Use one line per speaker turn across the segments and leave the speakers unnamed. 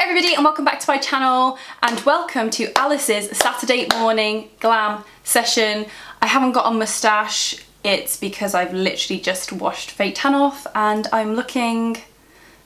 everybody and welcome back to my channel and welcome to Alice's Saturday morning glam session. I haven't got a moustache, it's because I've literally just washed fake tan off and I'm looking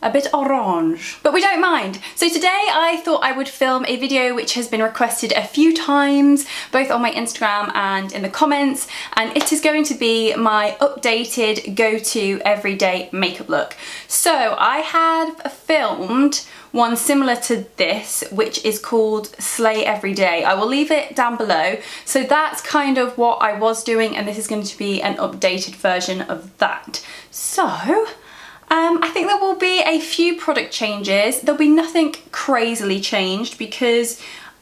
a bit orange, but we don't mind. So today I thought I would film a video which has been requested a few times, both on my Instagram and in the comments, and it is going to be my updated go-to everyday makeup look. So I have filmed one similar to this, which is called Slay Everyday. I will leave it down below. So that's kind of what I was doing, and this is going to be an updated version of that. So I think there will be a few product changes. There'll be nothing crazily changed because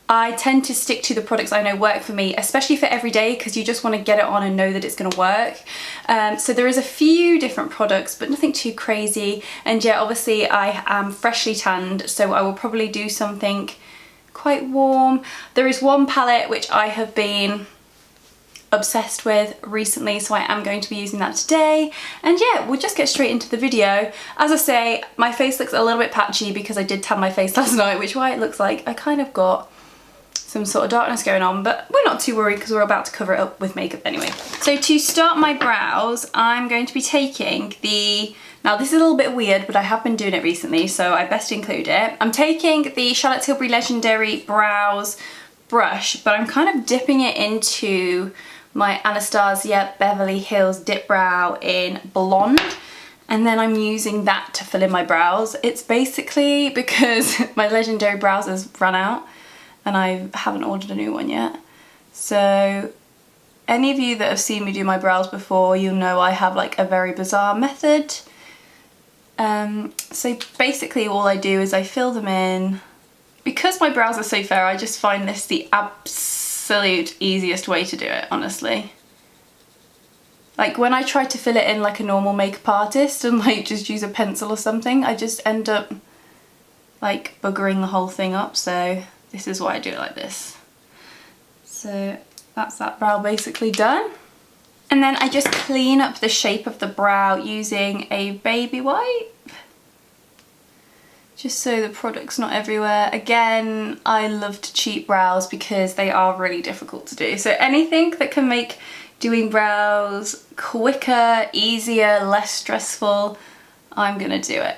I tend to stick to the products I know work for me, especially for every day, because you just want to get it on and know that it's going to work. So there is a few different products, but nothing too crazy. And yeah, obviously I am freshly tanned, so I will probably do something quite warm. There is one palette which I have been obsessed with recently, so I am going to be using that today. And yeah, we'll just get straight into the video. As I say, my face looks a little bit patchy because I did tan my face last night, which is why it looks like I kind of got some sort of darkness going on, but we're not too worried because we're about to cover it up with makeup anyway. So to start my brows, I'm going to be taking the, now this is a little bit weird, but I have been doing it recently, so I best include it. I'm taking the Charlotte Tilbury Legendary Brows brush, but I'm kind of dipping it into my Anastasia Beverly Hills Dip Brow in Blonde, and then I'm using that to fill in my brows. It's basically because my Legendary Brows has run out and I haven't ordered a new one yet. So any of you that have seen me do my brows before, you'll know I have like a very bizarre method. So basically all I do is I fill them in. Because my brows are so fair, I just find this the absolute easiest way to do it, honestly. Like when I try to fill it in like a normal makeup artist and like just use a pencil or something, I just end up like buggering the whole thing up. So this is why I do it like this. So that's that brow basically done. And then I just clean up the shape of the brow using a baby wipe, just so the product's not everywhere. Again, I love to cheat brows because they are really difficult to do. So anything that can make doing brows quicker, easier, less stressful, I'm gonna do it.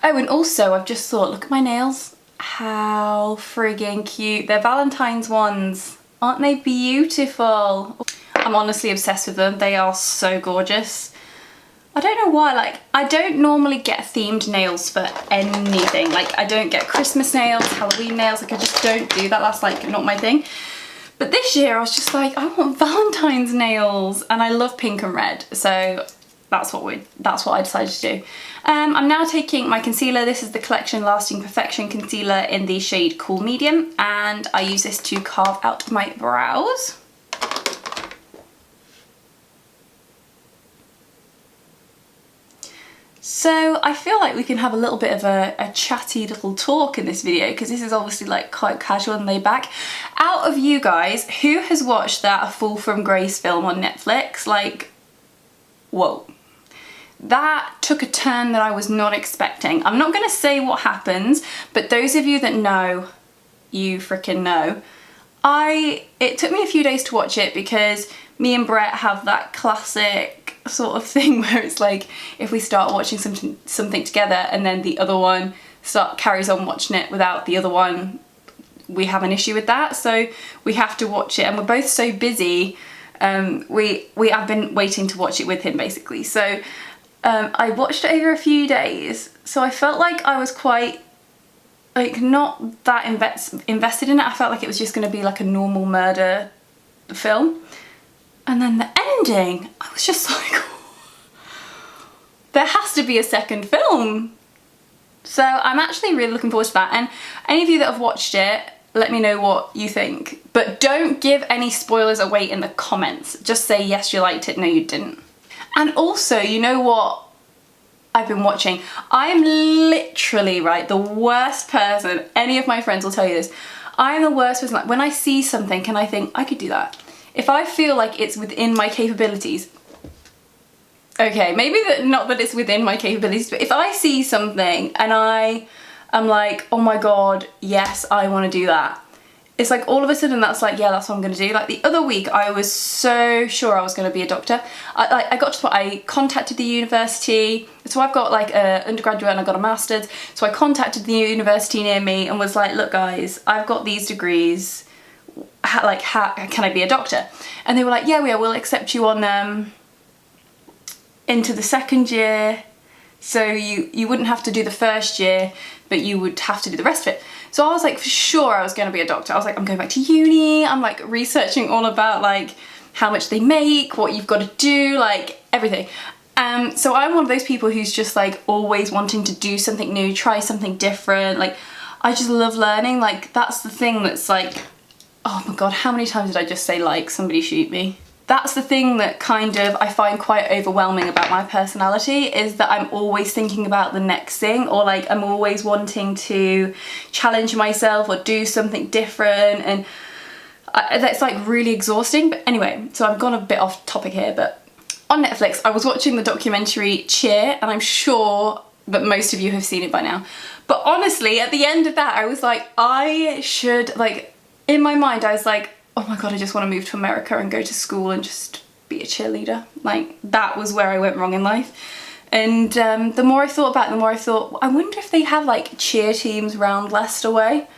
Oh, and also I've just thought, look at my nails. How friggin' cute. They're Valentine's ones. Aren't they beautiful? I'm honestly obsessed with them. They are so gorgeous. I don't know why, like, I don't normally get themed nails for anything. Like, I don't get Christmas nails, Halloween nails, like I just don't do that. That's like not my thing. But this year I was just like, I want Valentine's nails, and I love pink and red. So that's what I decided to do. I'm now taking my concealer. This is the Collection Lasting Perfection concealer in the shade Cool Medium, and I use this to carve out my brows. So I feel like we can have a little bit of a chatty little talk in this video, because this is obviously like quite casual and laid back. Out of you guys, who has watched that A Fall from Grace film on Netflix? Like, whoa. That took a turn that I was not expecting. I'm not going to say what happens, but those of you that know, you freaking know. It took me a few days to watch it because me and Brett have that classic sort of thing where it's like if we start watching something together and then the other one carries on watching it without the other one, we have an issue with that. So we have to watch it, and we're both so busy. We have been waiting to watch it with him basically. So I watched it over a few days, so I felt like I was quite like not that invested in it. I felt like it was just going to be like a normal murder film. And then the ending, I was just like, there has to be a second film. So I'm actually really looking forward to that. And any of you that have watched it, let me know what you think. But don't give any spoilers away in the comments. Just say, yes, you liked it, no, you didn't. And also, you know what I've been watching? I am literally, right, the worst person. Any of my friends will tell you this. I am the worst person. Like, when I see something and I think, I could do that. If I feel like it's within my capabilities, okay, maybe not that it's within my capabilities, but if I see something and I I'm like, oh my god, yes, I want to do that. It's like all of a sudden that's like, yeah, that's what I'm going to do. Like the other week I was so sure I was going to be a doctor. I got to the point, I contacted the university. So I've got like a undergraduate and I got a master's. So I contacted the university near me and was like, look guys, I've got these degrees. How can I be a doctor? And they were like, yeah, we'll accept you on into the second year. So you wouldn't have to do the first year, but you would have to do the rest of it. So I was like, for sure I was going to be a doctor. I was like, I'm going back to uni. I'm like researching all about like how much they make, what you've got to do, like everything. So I'm one of those people who's just like always wanting to do something new, try something different. Like I just love learning. Like that's the thing that's like, oh my god, how many times did I just say like, somebody shoot me? That's the thing that kind of I find quite overwhelming about my personality, is that I'm always thinking about the next thing, or like I'm always wanting to challenge myself or do something different, and that's like really exhausting. But anyway, so I've gone a bit off topic here, but on Netflix I was watching the documentary Cheer, and I'm sure that most of you have seen it by now. But honestly, at the end of that I was like, I should, like in my mind I was like, oh my god, I just want to move to America and go to school and just be a cheerleader. Like that was where I went wrong in life. And the more I thought about it, the more I thought, I wonder if they have like cheer teams round Leicester way,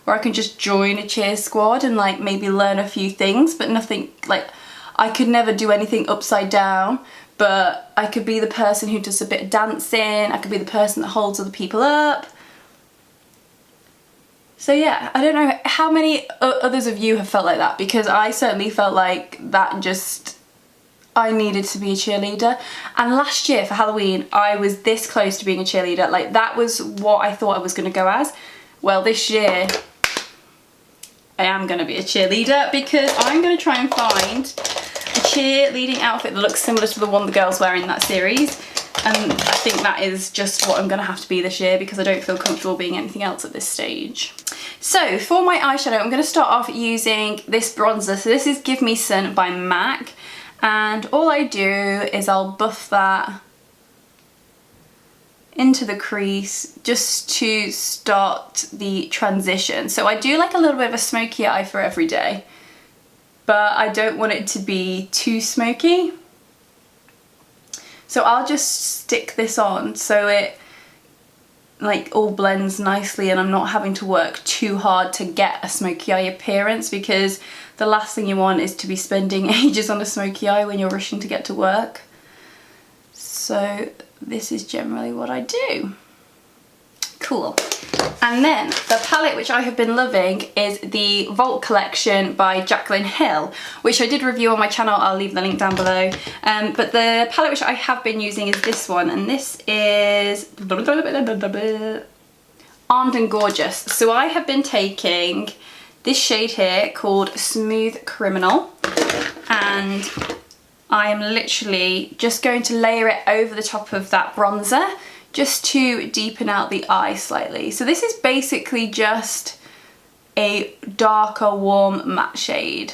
where I can just join a cheer squad and like maybe learn a few things, but nothing, like I could never do anything upside down, but I could be the person who does a bit of dancing, I could be the person that holds other people up. So yeah, I don't know how many others of you have felt like that, because I certainly felt like that just, I needed to be a cheerleader. And last year for Halloween, I was this close to being a cheerleader. Like that was what I thought I was going to go as. Well, this year I am going to be a cheerleader, because I'm going to try and find a cheerleading outfit that looks similar to the one the girls wear in that series. And I think that is just what I'm going to have to be this year, because I don't feel comfortable being anything else at this stage. So for my eyeshadow, I'm going to start off using this bronzer. So this is Give Me Sun by MAC. And all I do is I'll buff that into the crease just to start the transition. So I do like a little bit of a smoky eye for every day, but I don't want it to be too smoky. So I'll just stick this on so it like all blends nicely and I'm not having to work too hard to get a smoky eye appearance, because the last thing you want is to be spending ages on a smoky eye when you're rushing to get to work. So this is generally what I do. Cool. And then the palette which I have been loving is the Vault Collection by Jaclyn Hill, which I did review on my channel. I'll leave the link down below. But the palette which I have been using is this one, and this is Armed and Gorgeous. So I have been taking this shade here called Smooth Criminal, and I am literally just going to layer it over the top of that bronzer, just to deepen out the eye slightly. So this is basically just a darker, warm matte shade.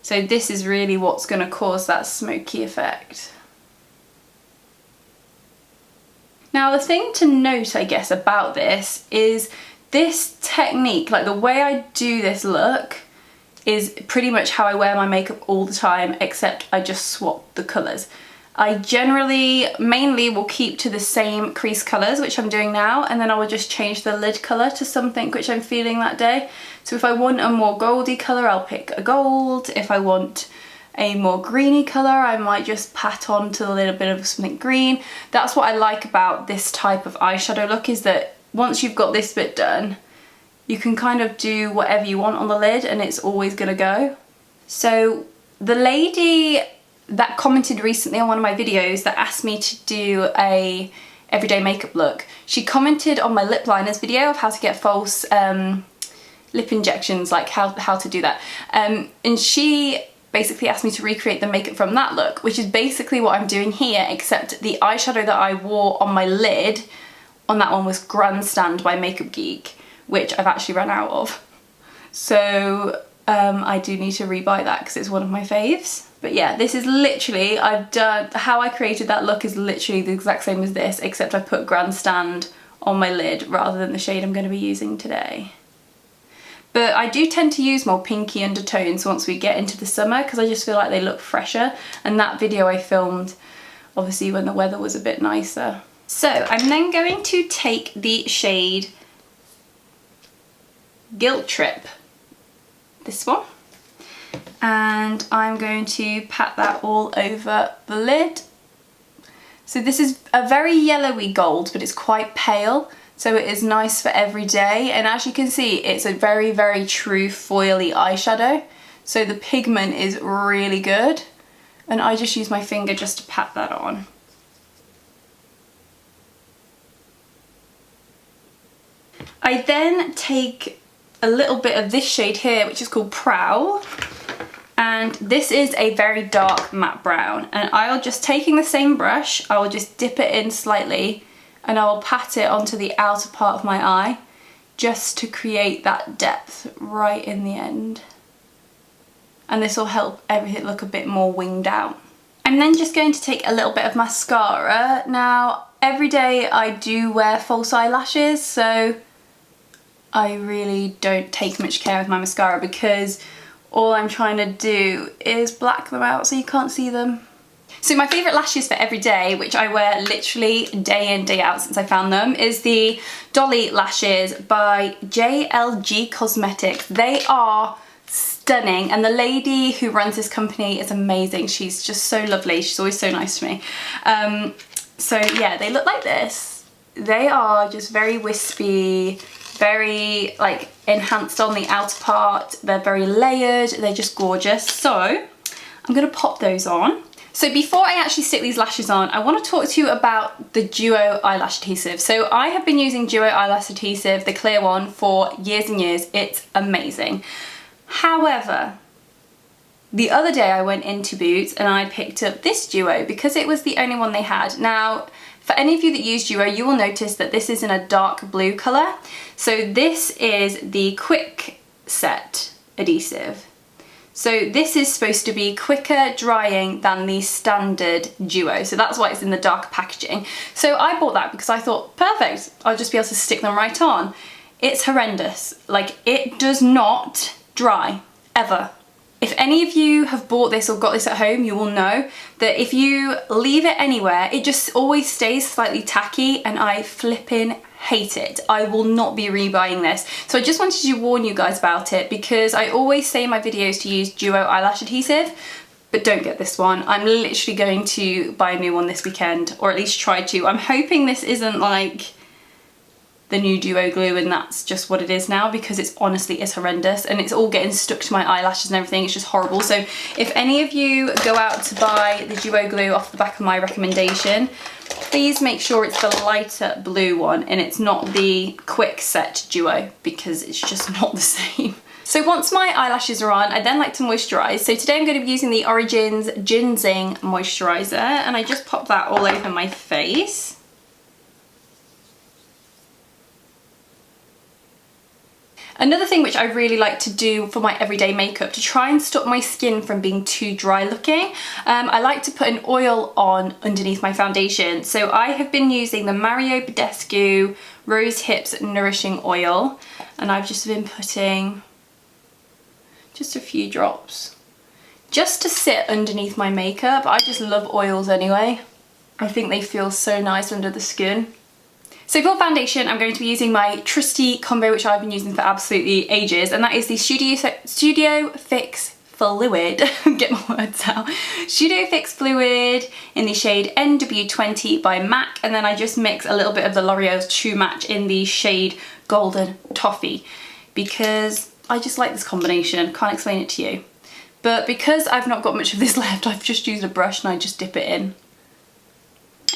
So this is really what's going to cause that smoky effect. Now the thing to note, I guess, about this is this technique, like the way I do this look, is pretty much how I wear my makeup all the time, except I just swap the colours. I generally, mainly will keep to the same crease colours, which I'm doing now, and then I will just change the lid colour to something which I'm feeling that day. So if I want a more goldy colour, I'll pick a gold. If I want a more greeny colour, I might just pat on to a little bit of something green. That's what I like about this type of eyeshadow look, is that once you've got this bit done, you can kind of do whatever you want on the lid and it's always gonna go. So the lady that commented recently on one of my videos that asked me to do a everyday makeup look, she commented on my lip liners video of how to get false lip injections, like how to do that. And she basically asked me to recreate the makeup from that look, which is basically what I'm doing here, except the eyeshadow that I wore on my lid on that one was Grandstand by Makeup Geek, which I've actually run out of. So I do need to rebuy that because it's one of my faves. But yeah, this is literally, I've done, how I created that look is literally the exact same as this, except I put Grandstand on my lid rather than the shade I'm going to be using today. But I do tend to use more pinky undertones once we get into the summer because I just feel like they look fresher, and that video I filmed obviously when the weather was a bit nicer. So I'm then going to take the shade Guilt Trip, this one, and I'm going to pat that all over the lid. So this is a very yellowy gold, but it's quite pale, so it is nice for every day. And as you can see, it's a very, very true foily eyeshadow, so the pigment is really good, and I just use my finger just to pat that on. I then take a little bit of this shade here, which is called Prowl, and this is a very dark matte brown, and I'll just, taking the same brush, I will just dip it in slightly and I will pat it onto the outer part of my eye just to create that depth right in the end, and this will help everything look a bit more winged out. I'm then just going to take a little bit of mascara. Now every day I do wear false eyelashes, so I really don't take much care with my mascara because all I'm trying to do is black them out so you can't see them. So my favourite lashes for every day, which I wear literally day in, day out since I found them, is the Dolly lashes by JLG Cosmetics. They are stunning, and the lady who runs this company is amazing. She's just so lovely. She's always so nice to me. So yeah, they look like this. They are just very wispy, very like enhanced on the outer part. They're very layered. They're just gorgeous. So I'm gonna pop those on. So before I actually stick these lashes on, I want to talk to you about the Duo eyelash adhesive. So I have been using Duo eyelash adhesive, the clear one, for years and years. It's amazing. However, the other day I went into Boots and I picked up this Duo because it was the only one they had. Now, for any of you that use Duo, you will notice that this is in a dark blue colour. So this is the quick set adhesive. So this is supposed to be quicker drying than the standard Duo, so that's why it's in the dark packaging. So I bought that because I thought, perfect, I'll just be able to stick them right on. It's horrendous. Like, it does not dry, ever. If any of you have bought this or got this at home, you will know that if you leave it anywhere, it just always stays slightly tacky, and I flippin' hate it. I will not be rebuying this. So I just wanted to warn you guys about it because I always say in my videos to use Duo eyelash adhesive, but don't get this one. I'm literally going to buy a new one this weekend, or at least try to. I'm hoping this isn't like the new Duo glue and that's just what it is now, because it's honestly is horrendous and it's all getting stuck to my eyelashes and everything. It's just horrible. So if any of you go out to buy the Duo glue off the back of my recommendation, please make sure it's the lighter blue one and it's not the quick set Duo, because it's just not the same. So once my eyelashes are on, I then like to moisturise. So today I'm going to be using the Origins Ginseng Moisturiser, and I just pop that all over my face. Another thing which I really like to do for my everyday makeup, to try and stop my skin from being too dry looking, I like to put an oil on underneath my foundation. So I have been using the Mario Badescu Rose Hips Nourishing Oil, and I've just been putting just a few drops just to sit underneath my makeup. I just love oils anyway. I think they feel so nice under the skin. So for foundation, I'm going to be using my trusty combo, which I've been using for absolutely ages, and that is the Studio Fix Fluid. Get my words out. Studio Fix Fluid in the shade NW20 by MAC, and then I just mix a little bit of the L'Oreal's True Match in the shade Golden Toffee, because I just like this combination. Can't explain it to you. But because I've not got much of this left, I've just used a brush and I just dip it in.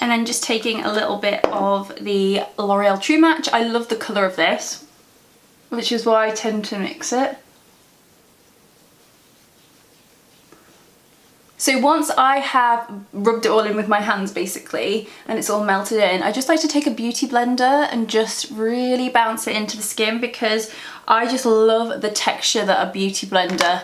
And then just taking a little bit of the L'Oreal True Match. I love the colour of this, which is why I tend to mix it. So once I have rubbed it all in with my hands basically, and it's all melted in, I just like to take a beauty blender and just really bounce it into the skin, because I just love the texture that a beauty blender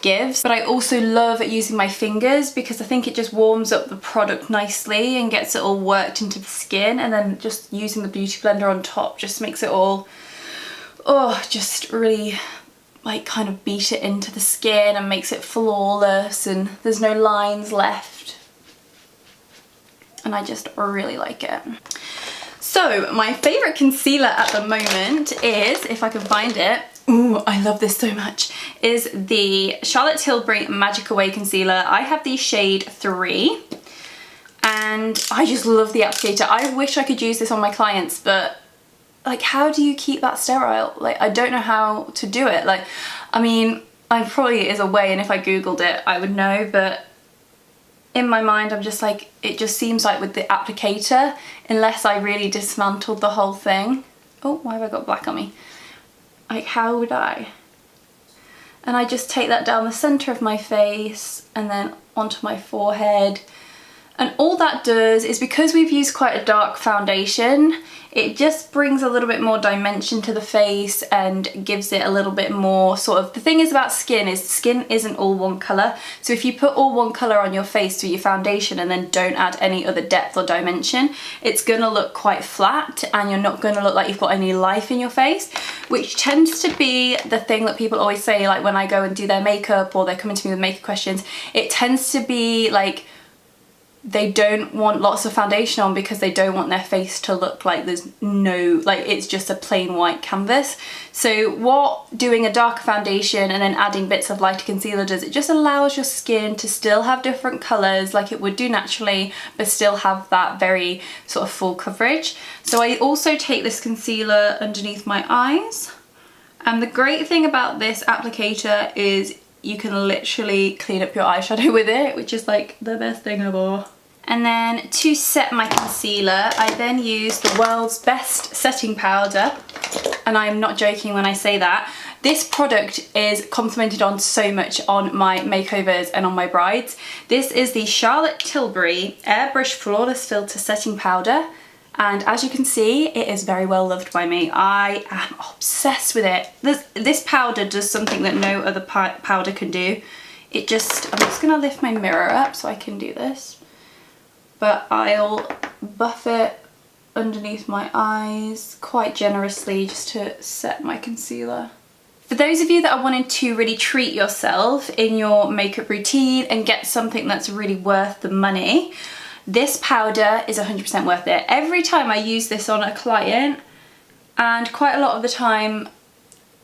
gives. But I also love using my fingers because I think it just warms up the product nicely and gets it all worked into the skin, and then just using the beauty blender on top just makes it all, oh, just really like kind of beat it into the skin and makes it flawless, and there's no lines left, and I just really like it. So my favourite concealer at the moment is, if I can find it, ooh, I love this so much, is the Charlotte Tilbury Magic Away Concealer. I have the shade 3 and I just love the applicator. I wish I could use this on my clients, but like, how do you keep that sterile? Like, I don't know how to do it. Like, I mean, I probably is a way, and if I googled it I would know, but in my mind I'm just like, it just seems like with the applicator, unless I really dismantled the whole thing. Oh, why have I got black on me? Like, how would I? And I just take that down the centre of my face and then onto my forehead. And all that does is, because we've used quite a dark foundation, it just brings a little bit more dimension to the face and gives it a little bit more sort of, the thing is about skin is skin isn't all one colour. So if you put all one colour on your face through your foundation and then don't add any other depth or dimension, it's going to look quite flat and you're not going to look like you've got any life in your face, which tends to be the thing that people always say, like when I go and do their makeup or they're coming to me with makeup questions, it tends to be like, they don't want lots of foundation on because they don't want their face to look like there's no, like it's just a plain white canvas. So what doing a darker foundation and then adding bits of lighter concealer does, it just allows your skin to still have different colours like it would do naturally, but still have that very sort of full coverage. So I also take this concealer underneath my eyes, and the great thing about this applicator is you can literally clean up your eyeshadow with it, which is like the best thing ever. And then to set my concealer, I then use the world's best setting powder. And I'm not joking when I say that. This product is complimented on so much on my makeovers and on my brides. This is the Charlotte Tilbury Airbrush Flawless Filter Setting Powder. And as you can see, it is very well loved by me. I am obsessed with it. This powder does something that no other powder can do. It just, I'm just gonna lift my mirror up so I can do this. But I'll buff it underneath my eyes quite generously just to set my concealer. For those of you that are wanting to really treat yourself in your makeup routine and get something that's really worth the money, this powder is 100% worth it. Every time I use this on a client, and quite a lot of the time,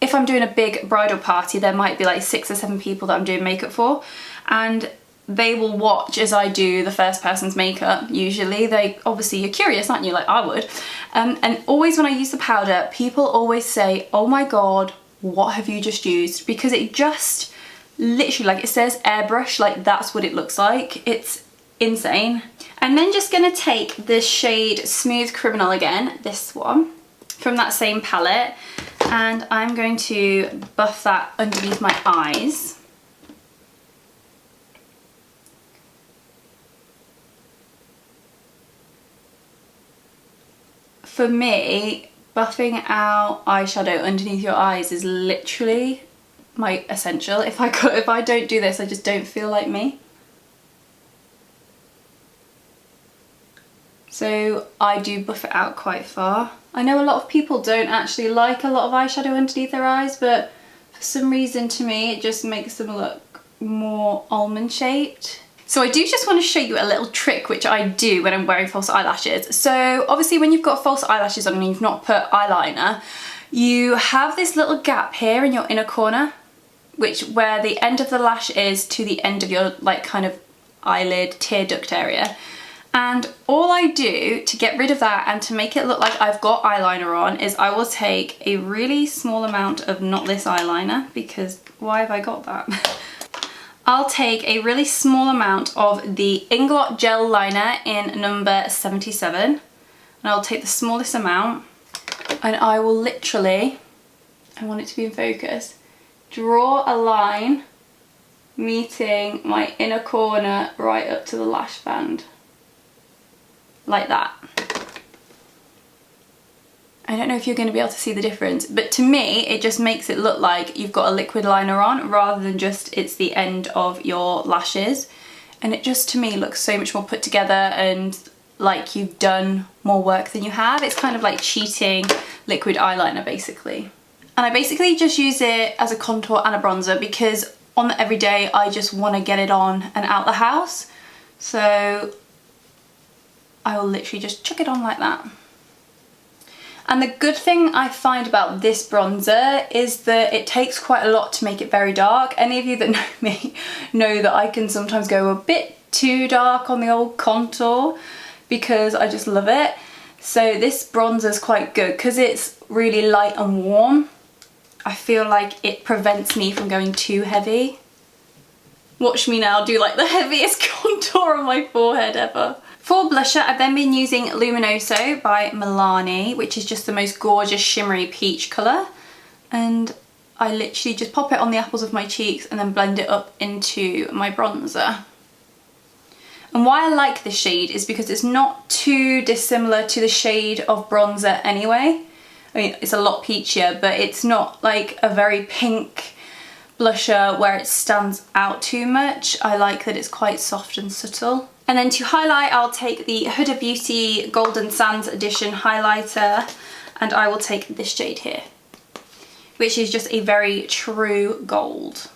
if I'm doing a big bridal party, there might be like 6 or 7 people that I'm doing makeup for, and they will watch as I do the first person's makeup. Usually they, obviously you're curious, aren't you, like I would, and always when I use the powder, people always say, oh my god, what have you just used? Because it just literally, like it says airbrush, like that's what it looks like. It's insane. I'm then just gonna take this shade Smooth Criminal again, this one, from that same palette, and I'm going to buff that underneath my eyes. For me, buffing out eyeshadow underneath your eyes is literally my essential. If I don't do this, I just don't feel like me. So I do buff it out quite far. I know a lot of people don't actually like a lot of eyeshadow underneath their eyes, but for some reason to me it just makes them look more almond shaped. So I do just want to show you a little trick which I do when I'm wearing false eyelashes. So obviously when you've got false eyelashes on and you've not put eyeliner, you have this little gap here in your inner corner, where the end of the lash is to the end of your like kind of eyelid tear duct area. And all I do to get rid of that and to make it look like I've got eyeliner on is I will take a really small amount of not this eyeliner, because why have I got that? I'll take a really small amount of the Inglot Gel Liner in number 77, and I'll take the smallest amount, and I will literally, I want it to be in focus, draw a line meeting my inner corner right up to the lash band. Like that. I don't know if you're going to be able to see the difference, but to me it just makes it look like you've got a liquid liner on rather than just it's the end of your lashes. And it just to me looks so much more put together and like you've done more work than you have. It's kind of like cheating liquid eyeliner basically. And I basically just use it as a contour and a bronzer because on the everyday I just want to get it on and out the house. So I will literally just chuck it on like that. And the good thing I find about this bronzer is that it takes quite a lot to make it very dark. Any of you that know me know that I can sometimes go a bit too dark on the old contour because I just love it. So this bronzer is quite good because it's really light and warm. I feel like it prevents me from going too heavy. Watch me now do like the heaviest contour on my forehead ever. For blusher, I've then been using Luminoso by Milani, which is just the most gorgeous shimmery peach colour. And I literally just pop it on the apples of my cheeks and then blend it up into my bronzer. And why I like this shade is because it's not too dissimilar to the shade of bronzer anyway. I mean, it's a lot peachier, but it's not like a very pink blusher where it stands out too much. I like that it's quite soft and subtle. And then to highlight, I'll take the Huda Beauty Golden Sands Edition highlighter and I will take this shade here, which is just a very true gold.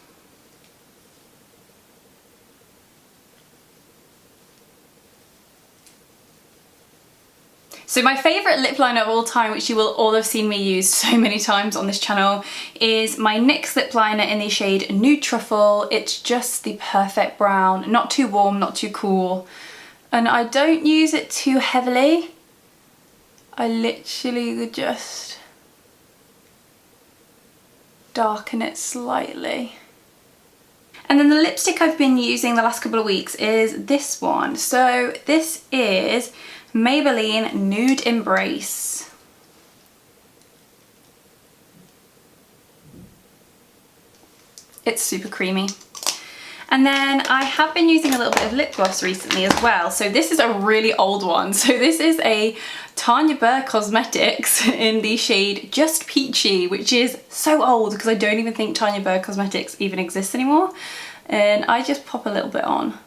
So my favourite lip liner of all time, which you will all have seen me use so many times on this channel, is my NYX lip liner in the shade Nude Truffle. It's just the perfect brown, not too warm, not too cool. And I don't use it too heavily. I literally would just darken it slightly. And then the lipstick I've been using the last couple of weeks is this one. So this is Maybelline Nude Embrace. It's super creamy. And then I have been using a little bit of lip gloss recently as well. So this is a really old one. So this is a Tanya Burr Cosmetics in the shade Just Peachy, which is so old because I don't even think Tanya Burr Cosmetics even exists anymore. And I just pop a little bit on.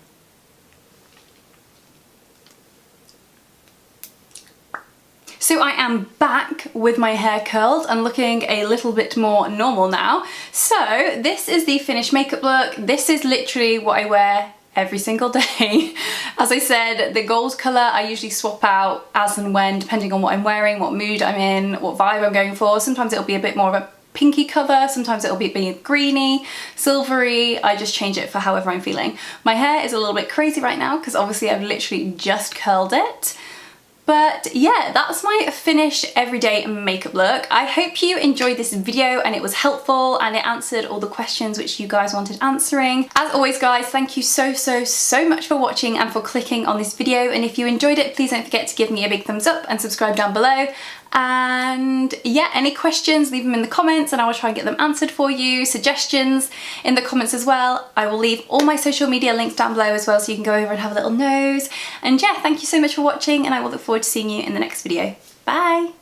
So I am back with my hair curled and looking a little bit more normal now. So this is the finished makeup look. This is literally what I wear every single day. As I said, the gold colour I usually swap out as and when, depending on what I'm wearing, what mood I'm in, what vibe I'm going for. Sometimes it'll be a bit more of a pinky colour, sometimes it'll be greeny, silvery. I just change it for however I'm feeling. My hair is a little bit crazy right now because obviously I've literally just curled it. But yeah, that's my finished everyday makeup look. I hope you enjoyed this video and it was helpful and it answered all the questions which you guys wanted answering. As always guys, thank you so much for watching and for clicking on this video. And if you enjoyed it, please don't forget to give me a big thumbs up and subscribe down below. And yeah, any questions, leave them in the comments and I will try and get them answered for you. Suggestions in the comments as well. I will leave all my social media links down below as well so you can go over and have a little nose. And yeah, thank you so much for watching and I will look forward to seeing you in the next video. Bye!